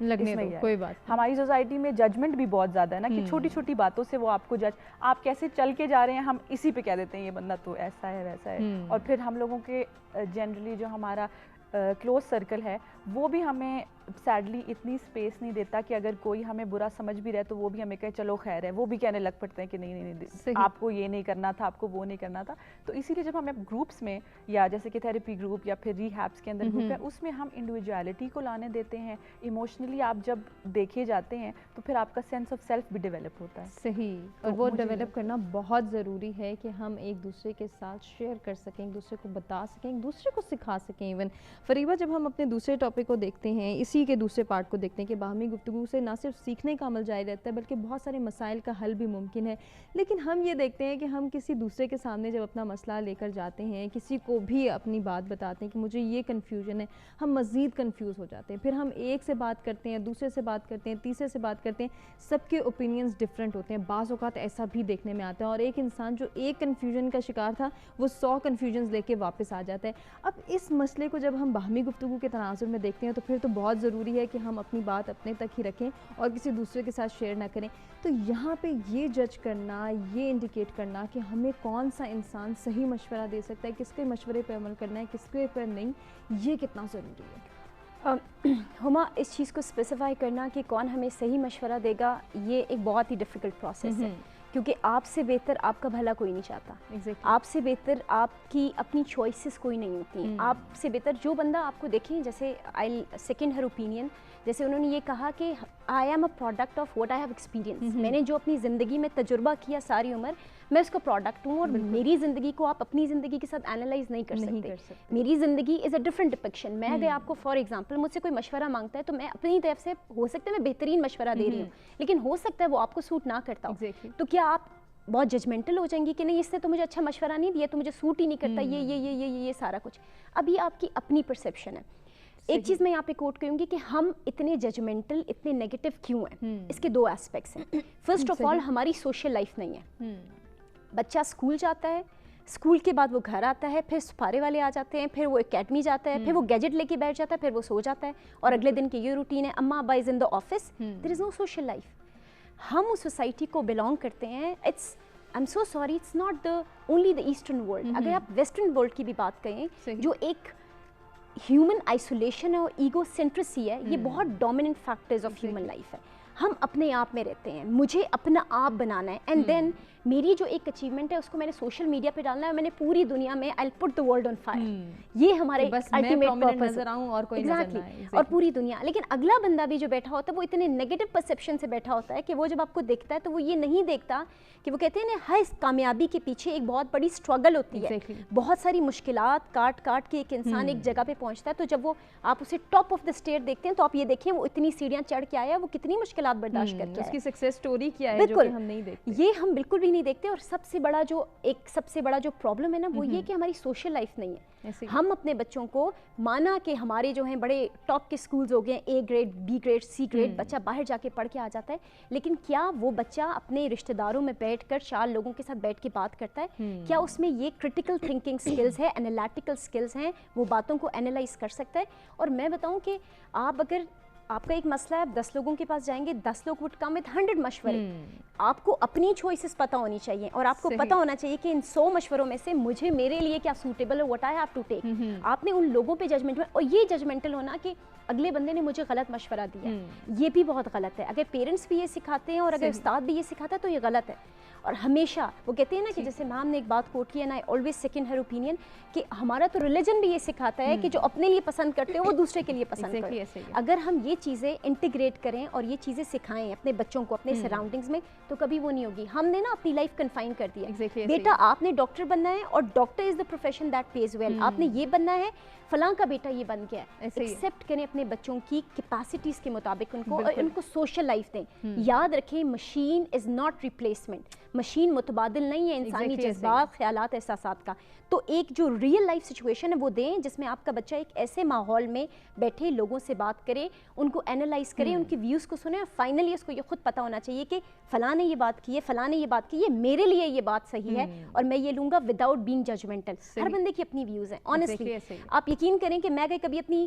لگنے دو کوئی بات. ہماری سوسائٹی میں ججمنٹ بھی بہت زیادہ ہے نا, کہ چھوٹی چھوٹی باتوں سے وہ آپ کو جج, آپ کیسے چل کے جا رہے ہیں ہم اسی پہ کہہ دیتے ہیں یہ بندہ تو ایسا ہے ویسا ہے. اور پھر ہم لوگوں کے جنرلی جو ہمارا کلوز سرکل ہے وہ بھی ہمیں سیڈلی اتنی اسپیس نہیں دیتا کہ اگر کوئی ہمیں برا سمجھ بھی رہے تو وہ بھی ہمیں کہے چلو خیر ہے, وہ بھی کہنے لگ پڑتے ہیں کہ نہیں نہیں نہیں آپ کو یہ نہیں کرنا تھا, آپ کو وہ نہیں کرنا تھا. تو اسی لیے جب ہمیں گروپس میں یا جیسے کہ تھیراپی گروپ یا پھر ری ہیبس کے اندر گروپ ہے, اس میں ہم انڈیویجویلٹی کو لانے دیتے ہیں. ایموشنلی آپ جب دیکھے جاتے ہیں تو پھر آپ کا سینس آف سیلف بھی ڈیولپ ہوتا ہے. صحیح, اور وہ ڈیولپ کرنا بہت ضروری ہے کہ ہم ایک دوسرے کے ساتھ شیئر کر سکیں, ایک دوسرے کو بتا سکیں, ایک دوسرے کو سکھا سکیں. ایون فریبہ جب ہم اپنے دوسرے ٹاپک کو دیکھتے ہیں, اسی کے دوسرے پارٹ کو دیکھتے ہیں کہ باہمی گفتگو سے نہ صرف سیکھنے کا عمل جاری رہتا ہے بلکہ بہت سارے مسائل کا حل بھی ممکن ہے. لیکن ہم یہ دیکھتے ہیں کہ ہم کسی دوسرے کے سامنے جب اپنا مسئلہ لے کر جاتے ہیں, کسی کو بھی اپنی بات بتاتے ہیں کہ مجھے یہ کنفیوژن ہے, ہم مزید کنفیوز ہو جاتے ہیں. پھر ہم ایک سے بات کرتے ہیں, دوسرے سے بات کرتے ہیں, تیسرے سے بات کرتے ہیں, سب کے اوپینینز ڈفرینٹ ہوتے ہیں. بعض اوقات ایسا بھی دیکھنے میں آتا ہے اور ایک انسان جو ایک کنفیوژن کا شکار تھا وہ 100 کنفیوژنز لے کے واپس آ جاتا ہے. اب اس مسئلے کو جب ہم باہمی گفتگو کے تناظر میں دیکھتے ہیں تو پھر تو بہت ضروری ہے کہ ہم اپنی بات اپنے تک ہی رکھیں اور کسی دوسرے کے ساتھ شیئر نہ کریں. تو یہاں پہ یہ جج کرنا, یہ انڈیکیٹ کرنا کہ ہمیں کون سا انسان صحیح مشورہ دے سکتا ہے, کس کے مشورے پہ عمل کرنا ہے, کس کے پر نہیں, یہ کتنا ضروری ہے. ہما اس چیز کو اسپیسیفائی کرنا کہ کون ہمیں صحیح مشورہ دے گا, یہ ایک بہت ہی ڈیفیکلٹ پروسیس ہے, کیونکہ آپ سے بہتر آپ کا بھلا کوئی نہیں چاہتا. آپ سے بہتر آپ کی اپنی چوائسیز کوئی نہیں ہوتی. آپ سے بہتر جو بندہ آپ کو دیکھیں, جیسے آئی سیکنڈ ہر اوپینین, جیسے انہوں نے یہ کہا کہ I am a product of what I have experience, میں نے جو اپنی زندگی میں تجربہ کیا ساری عمر, میں اس کا پروڈکٹ ہوں. اور میری زندگی کو آپ اپنی زندگی کے ساتھ انالائز نہیں کر سکتے. میری زندگی از اے ڈفرنٹ ڈپکشن. میں اگر آپ کو فار ایگزامپل مجھ سے کوئی مشورہ مانگتا ہے تو میں اپنی طرف سے ہو سکتا ہے میں بہترین مشورہ دے رہی ہوں, لیکن ہو سکتا ہے وہ آپ کو سوٹ نہ کرتا ہو. تو کیا آپ بہت ججمنٹل ہو جائیں گی کہ نہیں اس نے تو مجھے اچھا مشورہ نہیں دیا, تو مجھے سوٹ ہی نہیں کرتا, یہ سارا کچھ. اب یہ آپ کی اپنی پرسیپشن ہے. ایک چیز میں یہاں پہ کوٹ کروں گی کہ ہم اتنے ججمنٹل, اتنے نیگیٹو کیوں ہیں, اس کے 2 ایسپیکٹس ہیں. فرسٹ آف آل ہماری سوشل لائف نہیں ہے. بچہ اسکول جاتا ہے, اسکول کے بعد وہ گھر آتا ہے, پھر سپارے والے آ جاتے ہیں, پھر وہ اکیڈمی جاتا ہے, پھر وہ گیجٹ لے کے بیٹھ جاتا ہے, پھر وہ سو جاتا ہے, اور اگلے دن کی یہ روٹین ہے, اماں ابا is in the office, there is no social life. ہم اس سوسائٹی کو بلانگ کرتے ہیں. I am so sorry, it's not the only the eastern world. اگر آپ ویسٹرن ورلڈ کی بھی بات کریں, جو ایک ہیومن آئسولیشن ہے اور ایگو سینٹرسی ہے, یہ بہت dominant factors of human life ہے. ہم اپنے آپ میں رہتے ہیں, مجھے اپنا آپ بنانا ہے, اینڈ دین میری جو ایک اچیومنٹ ہے اس کو میں نے سوشل میڈیا پہ ڈالنا ہے, میں نے پوری دنیا میں آئی پٹ دا ورلڈ آن فائر. یہ ہمارے الٹیمیٹ پرپس ہے, اور پوری دنیا. لیکن اگلا بندہ بھی جو بیٹھا ہوتا ہے وہ اتنے نیگیٹو پرسیپشن سے بیٹھا ہوتا ہے کہ وہ جب آپ کو دیکھتا ہے تو وہ یہ نہیں دیکھتا کہ وہ کہتے ہیں نا ہر کامیابی کے پیچھے ایک بہت بڑی اسٹرگل ہوتی ہے, بہت ساری مشکلات کاٹ کاٹ کے ایک انسان ایک جگہ پہ پہنچتا ہے. تو جب وہ آپ اسے ٹاپ آف دا اسٹیئر دیکھتے ہیں تو آپ یہ دیکھیں وہ اتنی سیڑھیاں چڑھ کے آیا, وہ کتنی مشکلات برداشت کر کے اس کی سکسیس سٹوری کیا ہے جو کہ ہم نہیں دیکھتے. یہ ہم بالکل بھی نہیں دیکھتے. اور سب سے بڑا جو پرابلم ہے نا وہ یہ کہ ہماری سوشل لائف نہیں ہے. ہم اپنے بچوں کو مانا کہ ہمارے جو ہیں بڑے ٹاپ کے سکولز ہو گئے, A grade, B grade, C grade, بچہ باہر جا کے پڑھ کے آ جاتا ہے, لیکن کیا وہ بچہ اپنے رشتہ داروں میں بیٹھ کر 4 لوگوں کے ساتھ بیٹھ کے بات کرتا ہے؟ کیا اس میں یہ کرٹیکل تھنکنگ سکلز ہے, انالیٹیکل سکلز ہیں, وہ باتوں کو انالائز کر سکتا ہے؟ اور میں بتاؤں کہ اگر آپ کا ایک مسئلہ ہے, 10 لوگوں کے پاس جائیں گے, 10 لوگ وڈ کم وتھ 100 مشورے. آپ کو اپنی چوائسیز پتہ ہونی چاہیے, اور آپ کو پتہ ہونا چاہیے کہ ان 100 مشوروں میں سے مجھے میرے لیے کیا سوٹیبل ہے, what I have to take. آپ نے ان لوگوں پہ ججمنٹ, اور یہ ججمنٹل ہونا کہ اگلے بندے نے مجھے غلط مشورہ دیا, یہ بھی بہت غلط ہے. اگر پیرنٹس بھی یہ سکھاتے ہیں اور اگر استاد بھی یہ سکھاتا ہے تو یہ غلط ہے. اور ہمیشہ وہ کہتے ہیں نا کہ جیسے میم نے ایک بات کوٹ کی ہے نا, I always second her opinion, کہ ہمارا تو ریلیجن بھی یہ سکھاتا ہے کہ جو اپنے لیے پسند کرتے ہو وہ دوسرے کے لیے پسند کرتے. اگر ہم یہ چیزیں انٹیگریٹ کریں اور یہ چیزیں سکھائیں اپنے بچوں کو اپنے سراؤنڈنگز میں, تو کبھی وہ نہیں ہوگی. ہم نے نا اپنی لائف کنفائن کر دیا, بیٹا آپ نے ڈاکٹر بننا ہے اور doctor is the profession that pays well, آپ نے یہ بننا ہے, فلاں کا بیٹا یہ بن گیا ہے. ایکسیپٹ کریں اپنے بچوں کی کیپیسٹیز کے مطابق ان کو, اور ان کو سوشل لائف دیں. یاد رکھیں machine is not replacement, machine متبادل نہیں ہے انسانی جذبات, خیالات, احساسات کا. تو ایک جو ریئل لائف سچویشن ہے وہ دیں جس میں آپ کا بچہ ایک ایسے ماحول میں بیٹھے, لوگوں سے بات کرے, ان کو انالائز کرے, ان کی ویوز کو سنیں, اور فائنلی اس کو یہ خود پتہ ہونا چاہیے کہ فلاں نے یہ بات کی ہے, فلاں نے یہ بات کی ہے, میرے لیے یہ بات صحیح ہے اور میں یہ لوں گا وداؤٹ بینگ ججمنٹل. ہر بندے کی اپنی ویوز ہیں. آنیسٹلی آپ یقین کریں کہ میں کبھی اپنی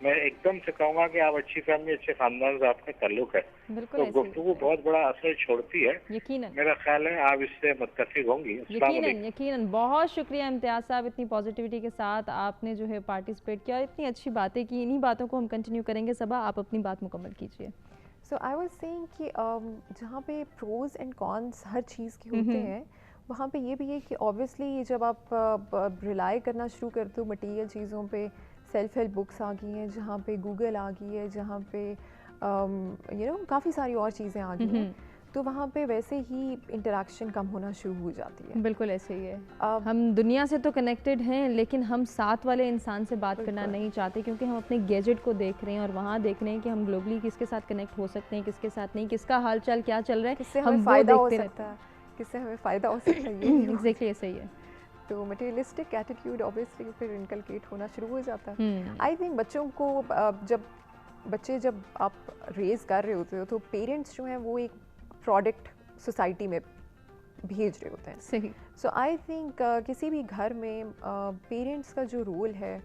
میں ایک دم سے کہوں گا کہ آپ اچھی فیملی اچھے خاندان سے آپ کا تعلق ہے تو گفتگو بہت بڑا اثر چھوڑتی ہے. یقیناً میرا خیال ہے آپ اس سے متفق ہوں گی. یقیناً. بہت شکریہ امتیاز صاحب, اتنی پازیٹیوٹی کے ساتھ آپ نے جو ہے پارٹیسپیٹ کیا, اتنی اچھی باتیں کی. انہی باتوں کو ہم کنٹینیو کریں گے. صبا آپ اپنی بات مکمل کیجیے. سو آئی واز سیئنگ کہ جہاں پہ پروز اینڈ کونس ہر چیز کے ہوتے ہیں, وہاں پہ یہ بھی ہے کہ اوبیسلی جب آپ ریلائی کرنا شروع کرتے ہو مٹیریل چیزوں پہ, سیلف ہیلپ بکس آ گئی ہیں, جہاں پہ گوگل آ گئی ہے, جہاں پہ کافی ساری اور چیزیں آ گئی ہیں, تو وہاں پہ ویسے ہی انٹریکشن کم ہونا شروع ہو جاتی ہے. بالکل ایسے ہی ہے. ہم دنیا سے تو کنیکٹڈ ہیں, لیکن ہم ساتھ والے انسان سے بات کرنا نہیں چاہتے, کیونکہ ہم اپنے گیجٹ کو دیکھ رہے ہیں اور وہاں دیکھ رہے ہیں کہ ہم گلوبلی کس کے ساتھ کنیکٹ ہو سکتے ہیں, کس کے ساتھ نہیں, کس کا حال چال کیا چل رہا ہے, کس سے ہمیں فائدہ ہو سکتا ہے, کس سے ہمیں فائدہ ہو سکتا ہے. یہ ایگزیکٹلی ایسا ہی ہے. تو مٹیریلسٹک ایٹیٹیوڈ اوبیسلی پھر انکلکیٹ ہونا شروع ہو جاتا ہے. آئی تھنک بچوں کو جب آپ ریز کر رہے ہوتے ہو تو پیرنٹس جو ہیں وہ ایک پروڈکٹ سوسائٹی میں بھیج رہے ہوتے ہیں. صحیح. سو آئی تھنک کسی بھی گھر میں پیرنٹس کا جو رول ہے,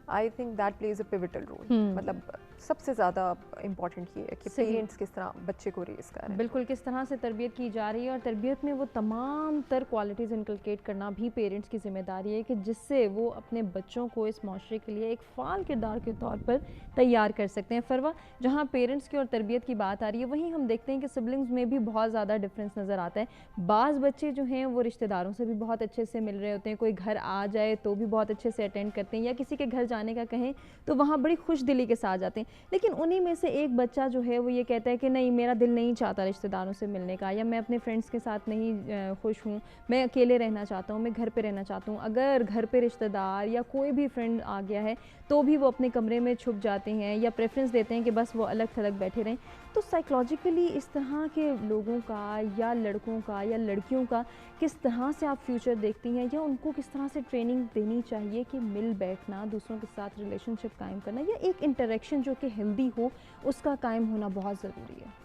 I think that plays a pivotal role. مطلب سب سے زیادہ امپورٹنٹ یہ ہے کہ پیرنٹس کس طرح بچے کو ریز کر رہے ہیں. بالکل, کس طرح سے تربیت کی جا رہی ہے, اور تربیت میں وہ تمام تر کوالٹیز انکلکیٹ کرنا بھی پیرنٹس کی ذمہ داری ہے کہ جس سے وہ اپنے بچوں کو اس معاشرے کے لیے ایک فعال کردار کے طور پر تیار کر سکتے ہیں. فروا, جہاں پیرنٹس کی اور تربیت کی بات آ رہی ہے, وہیں ہم دیکھتے ہیں کہ سبلنگز میں بھی بہت زیادہ ڈفرینس نظر آتا ہے. بعض بچے جو ہیں وہ رشتہ داروں سے بھی بہت اچھے سے مل رہے ہوتے ہیں, کوئی گھر آ جائے تو بھی بہت اچھے سے اٹینڈ کرتے ہیں, یا کسی کے گھر جانے کا کہیں تو وہاں بڑی خوش دلی کے ساتھ جاتے ہیں. لیکن انہی میں سے ایک بچہ جو ہے وہ یہ کہتا ہے کہ نہیں, میرا دل نہیں چاہتا رشتہ داروں سے ملنے کا, یا میں اپنے فرینڈس کے ساتھ نہیں خوش ہوں, میں اکیلے رہنا چاہتا ہوں, میں گھر پہ رہنا چاہتا ہوں. اگر گھر پہ رشتہ دار یا کوئی بھی فرینڈ آ گیا ہے تو بھی وہ اپنے کمرے میں چھپ جاتے ہیں یا پریفرنس دیتے ہیں کہ بس وہ الگ تھلگ بیٹھے رہیں. تو سائیکلوجیکلی اس طرح کے لوگوں کا یا لڑکوں کا یا لڑکیوں کا کس طرح سے آپ فیوچر دیکھتی ہیں, یا ان کو کس طرح سے ٹریننگ دینی چاہیے کہ مل بیٹھنا, دوسروں کے ساتھ ریلیشن شپ قائم کرنا, یا ایک انٹریکشن جو کہ ہیلدی ہو اس کا قائم ہونا بہت ضروری ہے؟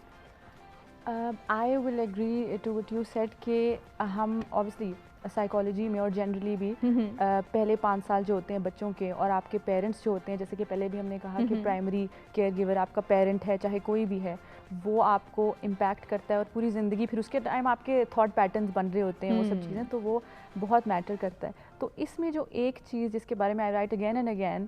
I will agree to what you said کہ ہم obviously سائیکالوجی میں اور جنرلی بھی پہلے 5 سال جو ہوتے ہیں بچوں کے, اور آپ کے پیرنٹس جو ہوتے ہیں, جیسے کہ پہلے بھی ہم نے کہا کہ پرائمری کیئر گیور آپ کا پیرنٹ ہے, چاہے کوئی بھی ہے, وہ آپ کو امپیکٹ کرتا ہے اور پوری زندگی. پھر اس کے ٹائم آپ کے تھاٹ پیٹرنز بن رہے ہوتے ہیں, وہ سب چیزیں, تو وہ بہت میٹر کرتا ہے. تو اس میں جو ایک چیز جس کے بارے میں آئی رائٹ اگین اینڈ اگین,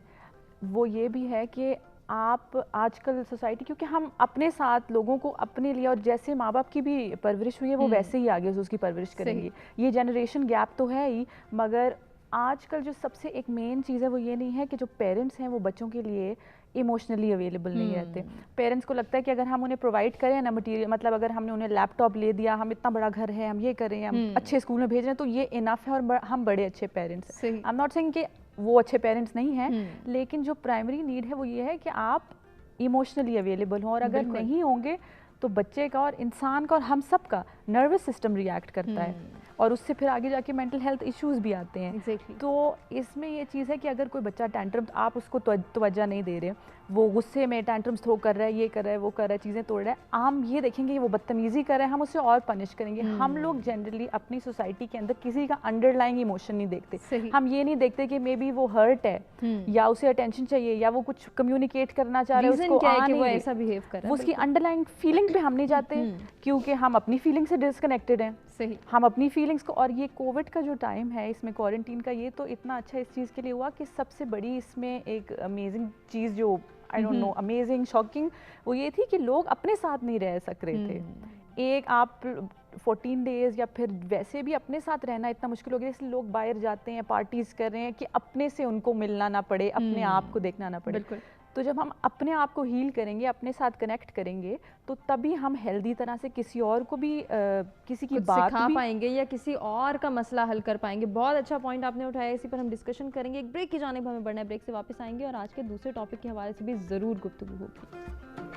وہ یہ بھی ہے کہ آپ آج کل سوسائٹی, کیونکہ ہم اپنے ساتھ لوگوں کو اپنے لیے, اور جیسے ماں باپ کی بھی پرورش ہوئی ہے وہ ویسے ہی آگے اس کی پرورش کریں گے. یہ جنریشن گیپ تو ہے ہی, مگر آج کل جو سب سے ایک مین چیز ہے وہ یہ نہیں ہے کہ جو پیرنٹس ہیں وہ بچوں کے لیے ایموشنلی اویلیبل نہیں رہتے. پیرنٹس کو لگتا ہے کہ اگر ہم انہیں پرووائڈ کریں نا مٹیریل, مطلب اگر ہم نے انہیں لیپ ٹاپ لے دیا, ہم اتنا بڑا گھر ہے, ہم یہ کریں, ہم اچھے اسکول میں بھیج رہے ہیں, تو یہ انف ہے اور ہم بڑے اچھے پیرنٹس ہیں. آئی ایم ناٹ سیئنگ کہ وہ اچھے پیرنٹس نہیں ہیں, لیکن جو پرائمری نیڈ ہے وہ یہ ہے کہ آپ ایموشنلی اویلیبل ہوں, اور اگر نہیں ہوں گے تو بچے کا اور انسان کا اور ہم سب کا نروس سسٹم ریئیکٹ کرتا ہے, اور اس سے پھر آگے جا کے مینٹل ہیلتھ ایشوز بھی آتے ہیں. تو اس میں یہ چیز ہے کہ اگر کوئی بچہ ٹینٹرم, آپ اس کو توجہ نہیں دے رہے, وہ غصے میں ٹینٹرمس تھرو کر رہا ہے, یہ کر رہا ہے, وہ کر رہا ہے, چیزیں توڑ رہا ہے, ہم یہ دیکھیں گے کہ وہ بدتمیزی کر رہا ہے, ہم اسے اور پنش کریں گے. ہم لوگ جنرلی اپنی سوسائٹی کے اندر کسی کا انڈر لائنگ ایموشن نہیں دیکھتے. ہم یہ نہیں دیکھتے کہ مے بی وہ ہرٹ ہے, یا اسے اٹینشن چاہیے, یا وہ کچھ کمیونیکیٹ کرنا چاہ رہا ہے, اس کو اس کی انڈر لائنگ فیلنگ پہ ہم نہیں جاتے, کیونکہ ہم اپنی فیلنگ سے ڈسکنیکٹڈ ہیں. ہم اپنی فیلنگس کو, اور یہ کووڈ کا جو ٹائم ہے اس میں کوارنٹین کا, یہ تو اتنا اچھا اس چیز کے لیے ہوا کہ سب سے بڑی اس میں ایک امیزنگ چیز جو I don't know, amazing, shocking, وہ یہ تھی کہ لوگ اپنے ساتھ نہیں رہ سک رہے تھے. ایک آپ 14 days یا پھر ویسے بھی اپنے ساتھ رہنا اتنا مشکل ہو گیا, اس لیے لوگ باہر جاتے ہیں, پارٹیز کر رہے ہیں کہ اپنے سے ان کو ملنا نہ پڑے, اپنے آپ کو دیکھنا نہ پڑے. تو جب ہم اپنے آپ کو ہیل کریں گے, اپنے ساتھ کنیکٹ کریں گے, تو تبھی ہم ہیلدی طرح سے کسی اور کو بھی کسی کی بات سکھا پائیں گے یا کسی اور کا مسئلہ حل کر پائیں گے. بہت اچھا پوائنٹ آپ نے اٹھایا, اسی پر ہم ڈسکشن کریں گے. ایک بریک کی جانب ہمیں بڑھنا ہے, بریک سے واپس آئیں گے اور آج کے دوسرے ٹاپک کے حوالے سے بھی ضرور گفتگو ہوگی.